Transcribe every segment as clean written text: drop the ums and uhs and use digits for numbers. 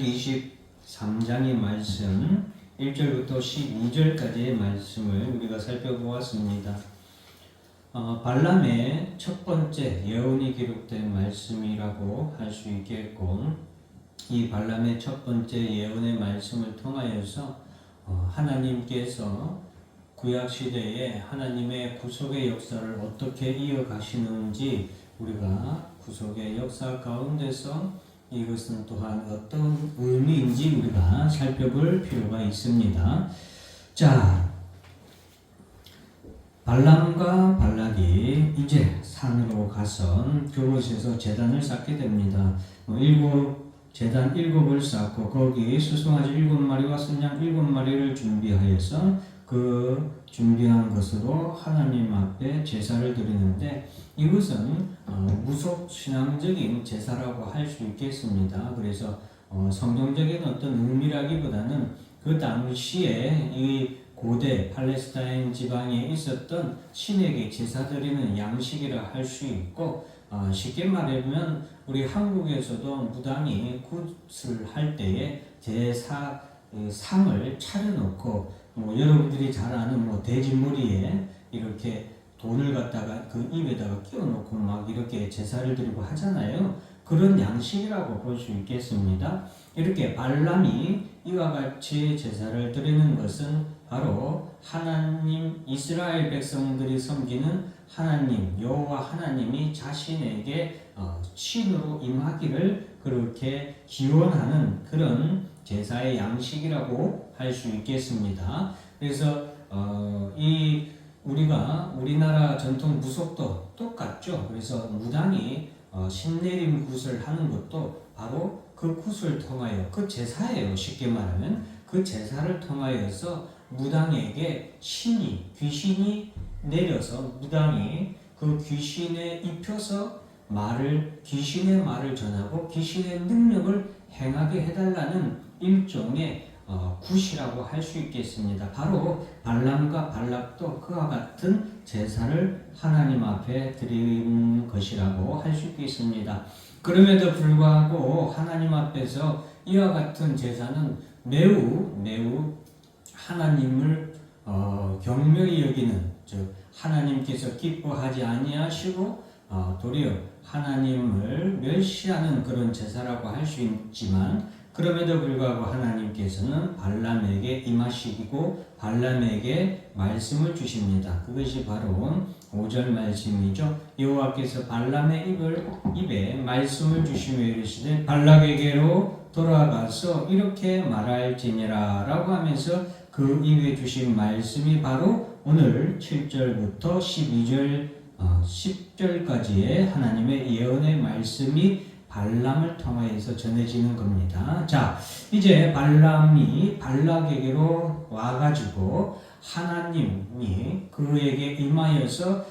신명기 23장의 말씀 1절부터 12절까지의 말씀을 우리가 살펴보았습니다. 발람의 첫 번째 예언이 기록된 말씀이라고 할 수 있겠고, 이 발람의 첫 번째 예언의 말씀을 통하여서 하나님께서 구약시대에 하나님의 구속의 역사를 어떻게 이어가시는지 우리가 구속의 역사 가운데서 이것은 또한 어떤 의미인지 우리가 살펴볼 필요가 있습니다. 자, 발람과 발락이 이제 산으로 가서 그곳에서 제단을 쌓게 됩니다. 제단 7을 쌓고 거기 수송아지 7마리와 순양 7마리를 준비하여서 그 준비한 것으로 하나님 앞에 제사를 드리는데, 이것은 무속 신앙적인 제사라고 할 수 있겠습니다. 그래서 성경적인 어떤 의미라기보다는 그 당시에 이 고대 팔레스타인 지방에 있었던 신에게 제사 드리는 양식이라 할 수 있고, 쉽게 말하면 우리 한국에서도 무당이 굿을 할 때에 제사 상을 차려놓고, 여러분들이 잘 아는 돼지 머리에 이렇게 돈을 갖다가 그 입에다가 끼워놓고 막 이렇게 제사를 드리고 하잖아요. 그런 양식이라고 볼 수 있겠습니다. 이렇게 발람이 이와 같이 제사를 드리는 것은 바로 하나님, 이스라엘 백성들이 섬기는 하나님 여호와 하나님이 자신에게 신으로 임하기를 그렇게 기원하는 그런 제사의 양식이라고 할 수 있겠습니다. 그래서 우리나라 전통 무속도 똑같죠. 그래서 무당이 신내림 굿을 하는 것도 바로 그 굿을 통하여, 그 제사예요. 쉽게 말하면 그 제사를 통하여서 무당에게 귀신이 내려서 무당이 그 귀신에 입혀서 귀신의 말을 전하고 귀신의 능력을 행하게 해달라는 일종의 굿이라고 할 수 있겠습니다. 바로 발람과 발락도 그와 같은 제사를 하나님 앞에 드리는 것이라고 할 수 있겠습니다. 그럼에도 불구하고 하나님 앞에서 이와 같은 제사는 매우 하나님을 경멸히 여기는, 즉 하나님께서 기뻐하지 아니하시고 도리어 하나님을 멸시하는 그런 제사라고 할 수 있지만, 그럼에도 불구하고 하나님께서는 발람에게 임하시고 발람에게 말씀을 주십니다. 그것이 바로 5절 말씀이죠. 여호와께서 발람의 입에 말씀을 주시며 이르시되 발락에게로 돌아가서 이렇게 말할지니라 라고 하면서 그 입에 주신 말씀이 바로 오늘 7절부터 10절까지의 하나님의 예언의 말씀이 발람을 통하여서 전해지는 겁니다. 자, 이제 발람이 발락에게로 와가지고 하나님이 그에게 임하여서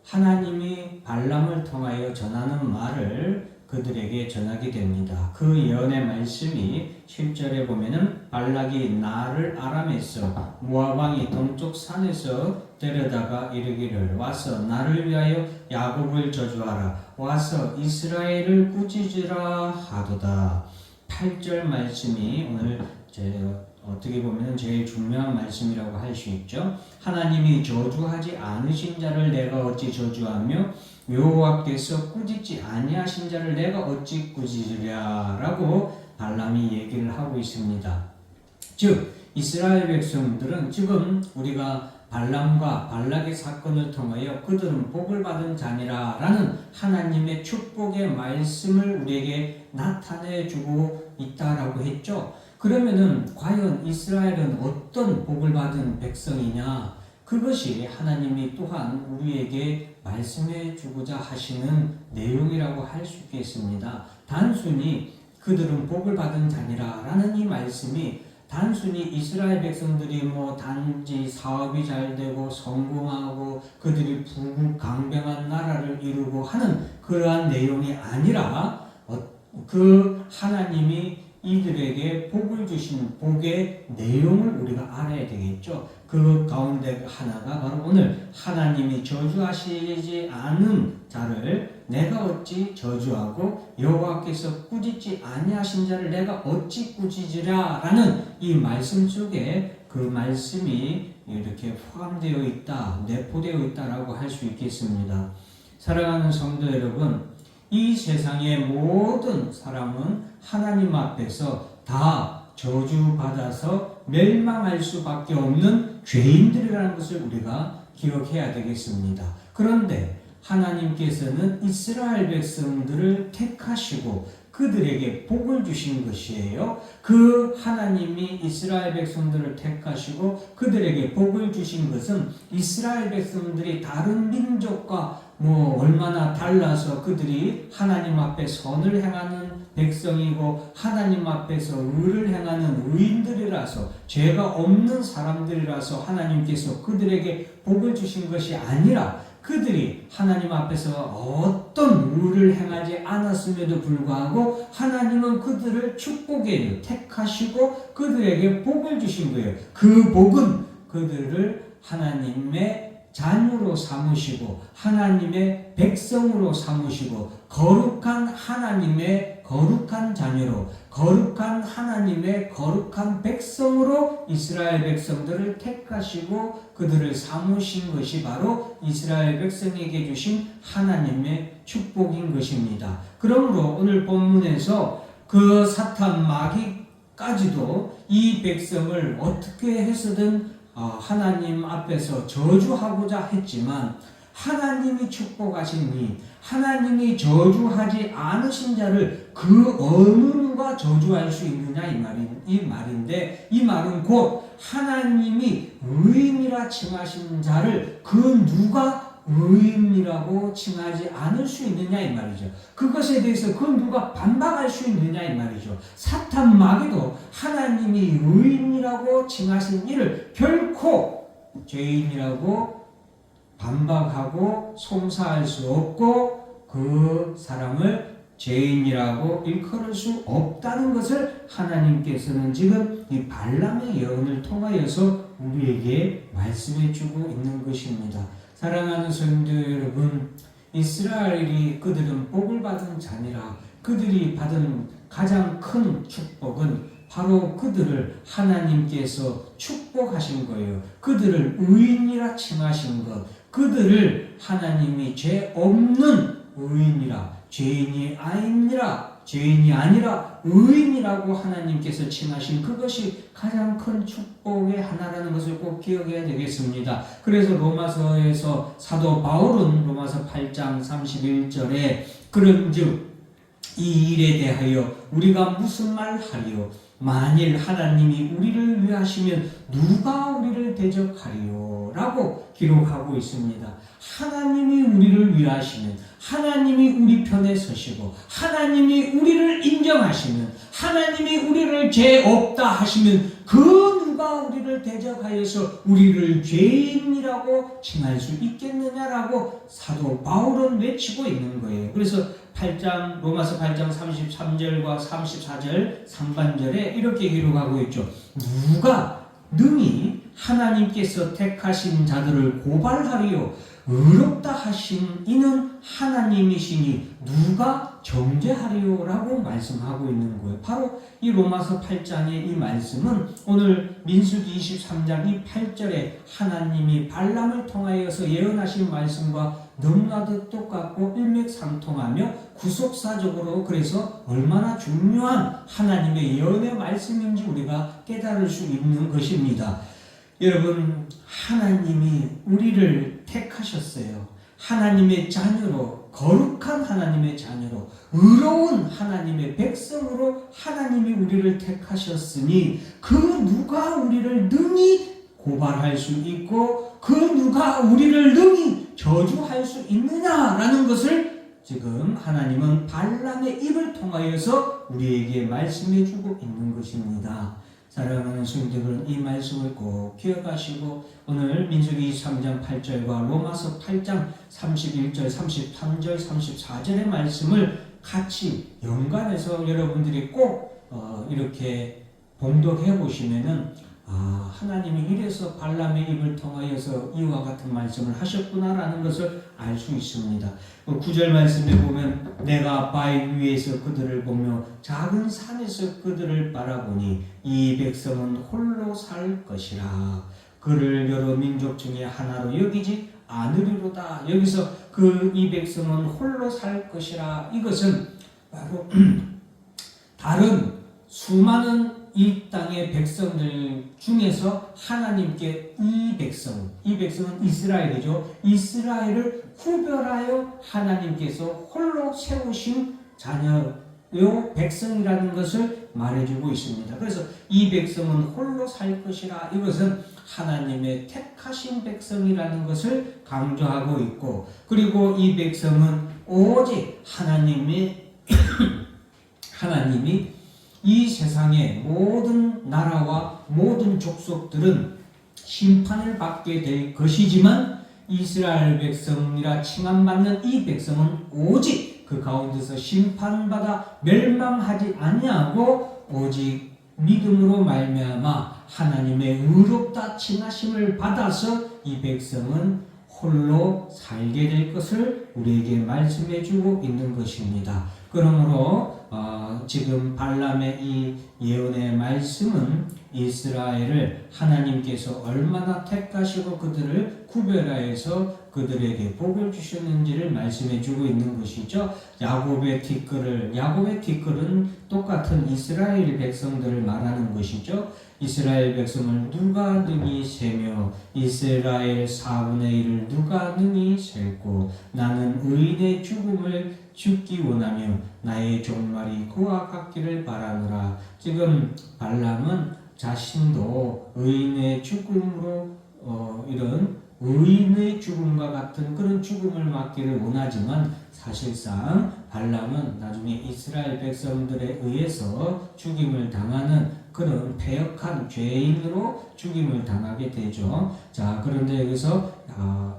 하나님이 발람을 통하여 전하는 말을 그들에게 전하게 됩니다. 그 예언의 말씀이 7절에 보면은 발락이 나를 아람에서 모압 왕이 동쪽 산에서 데려다가 이르기를 와서 나를 위하여 야곱을 저주하라, 와서 이스라엘을 꾸짖으라 하도다. 8절 말씀이 오늘 어떻게 보면 제일 중요한 말씀이라고 할 수 있죠. 하나님이 저주하지 않으신 자를 내가 어찌 저주하며 여호와께서 꾸짖지 아니하신 자를 내가 어찌 꾸짖으랴라고 발람이 얘기를 하고 있습니다. 즉 이스라엘 백성들은 지금 우리가 발람과 발락의 사건을 통하여 그들은 복을 받은 자니라 라는 하나님의 축복의 말씀을 우리에게 나타내 주고 있다라고 했죠. 그러면은 과연 이스라엘은 어떤 복을 받은 백성이냐? 그것이 하나님이 또한 우리에게 말씀해 주고자 하시는 내용이라고 할 수 있겠습니다. 단순히 그들은 복을 받은 자니라 라는 이 말씀이 단순히 이스라엘 백성들이 단지 사업이 잘 되고 성공하고 그들이 부강병한 나라를 이루고 하는 그러한 내용이 아니라 그 하나님이 이들에게 복을 주신 복의 내용을 우리가 알아야 되겠죠. 그 가운데 하나가 바로 오늘 하나님이 저주하시지 않은 자를 내가 어찌 저주하고 여호와께서 꾸짖지 아니하신 자를 내가 어찌 꾸짖으랴 라는 이 말씀 속에 그 말씀이 이렇게 포함되어 있다, 내포되어 있다라고 할 수 있겠습니다. 사랑하는 성도 여러분, 이 세상의 모든 사람은 하나님 앞에서 다 저주받아서 멸망할 수밖에 없는 죄인들이라는 것을 우리가 기억해야 되겠습니다. 그런데 하나님께서는 이스라엘 백성들을 택하시고 그들에게 복을 주신 것이에요. 그 하나님이 이스라엘 백성들을 택하시고 그들에게 복을 주신 것은 이스라엘 백성들이 다른 민족과 얼마나 달라서 그들이 하나님 앞에 선을 행하는 백성이고 하나님 앞에서 의를 행하는 의인들이라서 죄가 없는 사람들이라서 하나님께서 그들에게 복을 주신 것이 아니라 그들이 하나님 앞에서 어떤 의를 행하지 않았음에도 불구하고 하나님은 그들을 축복해 택하시고 그들에게 복을 주신 거예요. 그 복은 그들을 하나님의 자녀로 삼으시고 하나님의 백성으로 삼으시고 거룩한 하나님의 거룩한 자녀로 거룩한 하나님의 거룩한 백성으로 이스라엘 백성들을 택하시고 그들을 삼으신 것이 바로 이스라엘 백성에게 주신 하나님의 축복인 것입니다. 그러므로 오늘 본문에서 그 사탄 마귀까지도 이 백성을 어떻게 해서든 하나님 앞에서 저주하고자 했지만 하나님이 축복하시니 하나님이 저주하지 않으신 자를 그 어느 누가 저주할 수 있느냐 이 말인데 이 말은 곧 하나님이 의인이라 칭하신 자를 그 누가 의인이라고 칭하지 않을 수 있느냐 이 말이죠. 그것에 대해서 그 누가 반박할 수 있느냐 이 말이죠. 사탄 마귀도 하나님이 의인이라고 칭하신 이를 결코 죄인이라고 반박하고 송사할 수 없고 그 사람을 죄인이라고 일컬을 수 없다는 것을 하나님께서는 지금 이 발람의 예언을 통하여서 우리에게 말씀해 주고 있는 것입니다. 사랑하는 성도 여러분, 이스라엘이 그들은 복을 받은 자니라. 그들이 받은 가장 큰 축복은 바로 그들을 하나님께서 축복하신 거예요. 그들을 의인이라 칭하신 것, 그들을 하나님이 죄 없는 의인이라, 죄인이 아니라 의인이라고 하나님께서 칭하신 그것이 가장 큰 축복의 하나라는 것을 꼭 기억해야 되겠습니다. 그래서 로마서에서 사도 바울은 로마서 8장 31절에 그런즉 이 일에 대하여 우리가 무슨 말 하리요? 만일 하나님이 우리를 위하시면 누가 우리를 대적하리요? 라고 기록하고 있습니다. 하나님이 우리를 위하시면, 하나님이 우리 편에 서시고, 하나님이 우리를 인정하시면, 하나님이 우리를 죄 없다 하시면 그 누가 우리를 대적하여서 우리를 죄인이라고 칭할 수 있겠느냐라고 사도 바울은 외치고 있는 거예요. 그래서 로마서 8장 33절과 34절 상반절에 이렇게 기록하고 있죠. 누가 능히 하나님께서 택하신 자들을 고발하리요? 의롭다 하신 이는 하나님이시니 누가 정죄하리요? 라고 말씀하고 있는 거예요. 바로 이 로마서 8장의 이 말씀은 오늘 민수기 23장 이 8절에 하나님이 발람을 통하여서 예언하신 말씀과 너무나도 똑같고 일맥상통하며 구속사적으로 그래서 얼마나 중요한 하나님의 예언의 말씀인지 우리가 깨달을 수 있는 것입니다. 여러분, 하나님이 우리를 택하셨어요. 하나님의 자녀로, 거룩한 하나님의 자녀로, 의로운 하나님의 백성으로 하나님이 우리를 택하셨으니 그 누가 우리를 능히 고발할 수 있고 그 누가 우리를 능히 저주할 수 있느냐라는 것을 지금 하나님은 발람의 입을 통하여서 우리에게 말씀해 주고 있는 것입니다. 사랑하는 성도들은 이 말씀을 꼭 기억하시고 오늘 민수기 23장 8절과 로마서 8장 31절, 33절, 34절의 말씀을 같이 연관해서 여러분들이 꼭 이렇게 봉독해 보시면은 하나님이 이래서 발람의 입을 통하여서 이와 같은 말씀을 하셨구나라는 것을 알 수 있습니다. 9절 말씀에 보면 내가 바위 위에서 그들을 보며 작은 산에서 그들을 바라보니 이 백성은 홀로 살 것이라. 그를 여러 민족 중에 하나로 여기지 않으리로다. 여기서 이 백성은 홀로 살 것이라. 이것은 바로 다른 수많은 이 땅의 백성들 중에서 하나님께 이 백성은 이스라엘이죠. 이스라엘을 구별하여 하나님께서 홀로 세우신 자녀요 백성이라는 것을 말해주고 있습니다. 그래서 이 백성은 홀로 살 것이라. 이것은 하나님의 택하신 백성이라는 것을 강조하고 있고, 그리고 이 백성은 오직 하나님이 이 세상의 모든 나라와 모든 족속들은 심판을 받게 될 것이지만 이스라엘 백성이라 칭함받는 이 백성은 오직 그 가운데서 심판받아 멸망하지 아니하고 오직 믿음으로 말미암아 하나님의 의롭다 칭하심을 받아서 이 백성은 홀로 살게 될 것을 우리에게 말씀해 주고 있는 것입니다. 그러므로 지금 발람의 이 예언의 말씀은 이스라엘을 하나님께서 얼마나 택하시고 그들을 구별하여서 그들에게 복을 주셨는지를 말씀해 주고 있는 것이죠. 야곱의 티끌은 똑같은 이스라엘 백성들을 말하는 것이죠. 이스라엘 백성을 누가 능히 세며 이스라엘 4분의 1을 누가 능히 셀고 나는 의인의 죽음을 죽기 원하며 나의 종말이 그와 같기를 바라노라. 지금 발람은 자신도 의인의 죽음으로 이런 의인의 죽음과 같은 그런 죽음을 맞기를 원하지만 사실상 발람은 나중에 이스라엘 백성들에 의해서 죽임을 당하는 그런 패역한 죄인으로 죽임을 당하게 되죠. 자, 그런데 여기서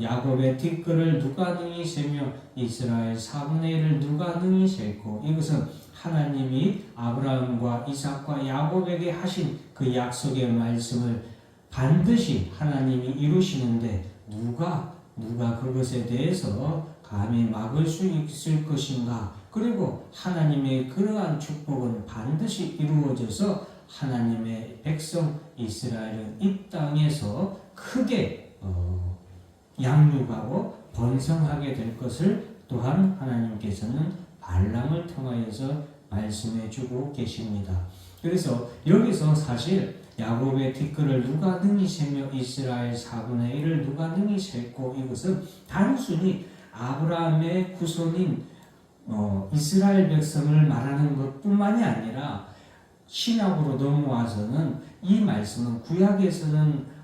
야곱의 티끌을 누가 능히 세며 이스라엘 4분의 1을 누가 능히 셀고, 이것은 하나님이 아브라함과 이삭과 야곱에게 하신 그 약속의 말씀을 반드시 하나님이 이루시는데 누가 그것에 대해서 감히 막을 수 있을 것인가. 그리고 하나님의 그러한 축복은 반드시 이루어져서 하나님의 백성 이스라엘은 이 땅에서 크게 양육하고 번성하게 될 것을 또한 하나님께서는 발람을 통하여서 말씀해 주고 계십니다. 그래서 여기서 사실 야곱의 티끌을 누가 능히 세며 이스라엘 4분의 1을 누가 능히 셀고, 이것은 단순히 아브라함의 후손인 이스라엘 백성을 말하는 것뿐만이 아니라 신약으로 넘어와서는 이 말씀은 구약에서는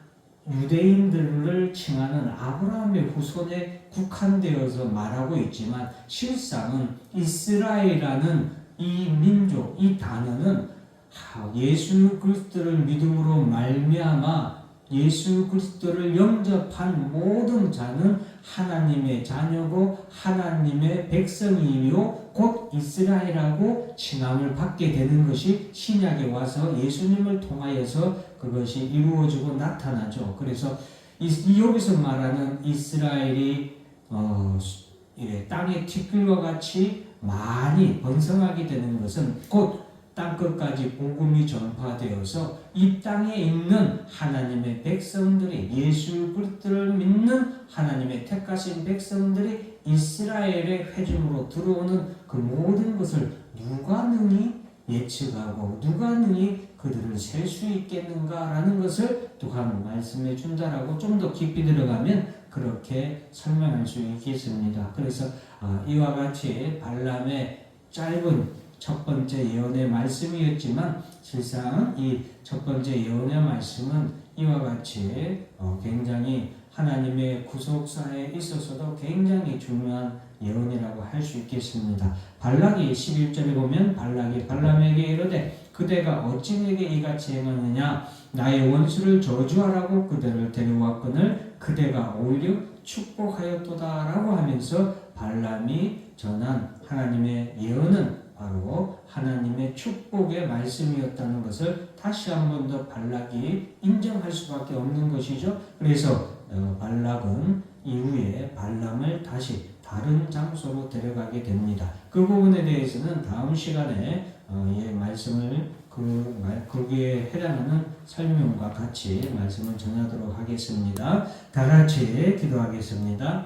유대인들을 칭하는 아브라함의 후손에 국한되어서 말하고 있지만 실상은 이스라엘이라는 이 민족, 이 단어는 예수 그리스도를 믿음으로 말미암아 예수 그리스도를 영접한 모든 자는 하나님의 자녀고 하나님의 백성이며 곧 이스라엘하고 칭함을 받게 되는 것이 신약에 와서 예수님을 통하여서 그것이 이루어지고 나타나죠. 그래서 여기서 말하는 이스라엘이 땅의 티끌과 같이 많이 번성하게 되는 것은 곧 땅끝까지 복음이 전파되어서 이 땅에 있는 하나님의 백성들이 예수 그리스도를 믿는 하나님의 택하신 백성들이 이스라엘의 회중으로 들어오는 그 모든 것을 누가 능히 예측하고 누가 능히 그들을 셀 수 있겠는가라는 것을 또한 말씀해 준다라고 좀 더 깊이 들어가면 그렇게 설명할 수 있겠습니다. 그래서 이와 같이 발람의 짧은 첫 번째 예언의 말씀이었지만 실상 이 첫 번째 예언의 말씀은 이와 같이 굉장히 하나님의 구속사에 있어서도 굉장히 중요한 예언이라고 할 수 있겠습니다. 발락이 11절에 보면 발락이 발람에게 이르되 그대가 어찌 내게 이같이 행하느냐 나의 원수를 저주하라고 그대를 데려왔거늘 그대가 오히려 축복하였도다 라고 하면서 발람이 전한 하나님의 예언은 바로 하나님의 축복의 말씀이었다는 것을 다시 한 번 더 발락이 인정할 수밖에 없는 것이죠. 그래서 발락은 이후에 발람을 다시 다른 장소로 데려가게 됩니다. 그 부분에 대해서는 다음 시간에 말씀을 거기에 해당하는 설명과 같이 말씀을 전하도록 하겠습니다. 다 같이 기도하겠습니다.